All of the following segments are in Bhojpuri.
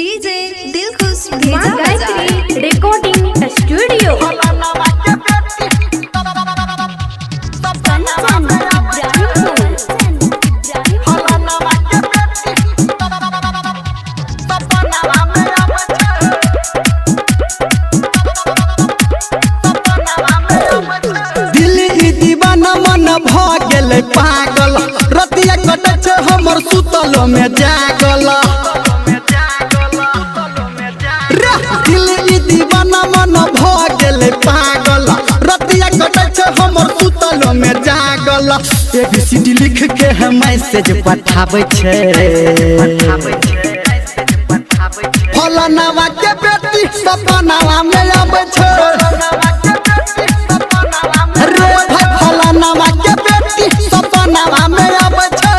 डीजे दिलखुश भेजा बाजार रिकॉर्डिंग स्टूडियो पागल रतिया कटे छे हमर सुतल में जागल दिल ई दीवाना मन भ गेले पागल रतिया कटे छे हमर सुतल में जागल एबीसीडी लिख के है मैसेज पठाबै छे फलानावा के बेटी सपनावा में आबै छे रे भाई फलानावा के बेटी सपनावा में आबै छे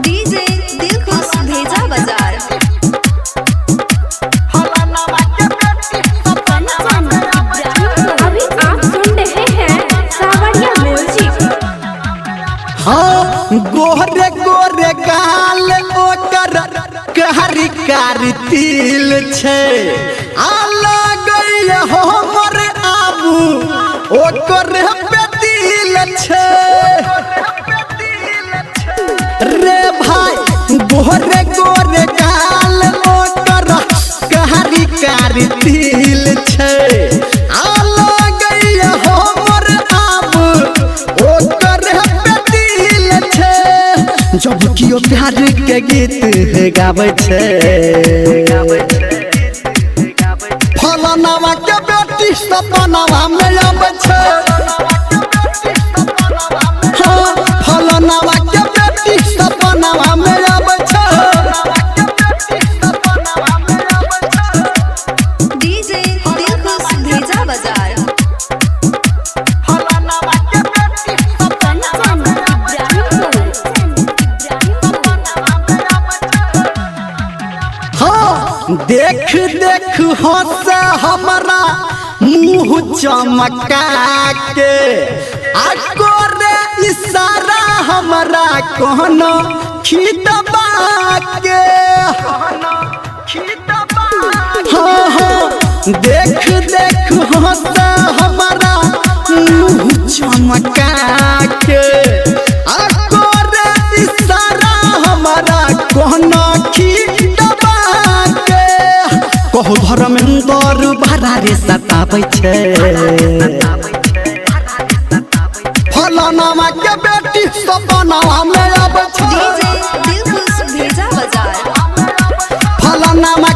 डीजे दिलखुश भेजा बाजार अभी आप सुन रहे हैं सावरिया म्यूजिक। हाँ गोरे गोरे गाल ओकर कहरी कारी तिल छे आला गई हमर आबू ओकर पे दिल छे रे भाई गोरे गोरे गाल ओकर कहरी कारी तिल छे आला गई हमर आबू ओकर पे दिल छे जब कियो प्यार के गीत गाबै छे फलानावा के बेटी सपनावा में आबै छे हाँ फलानावा के बेटी सपनावा में आबै छे डीजे दिलखुश भेजा बाजार हाँ देख देख हंस हमारा मुँह चमका के आको रे इशारा हमारा कहना खिदबा के हाँ हाँ देख देख हंस हमारा मुँह चमका के आको रे इशारा हमारा कहना खिदबा के कहो धर्मेंद्र भरा रे सताबै छे फलानावा के बेटी सपनावा में आबै छे डीजे दिलखुश भेजा बाजार फलानावा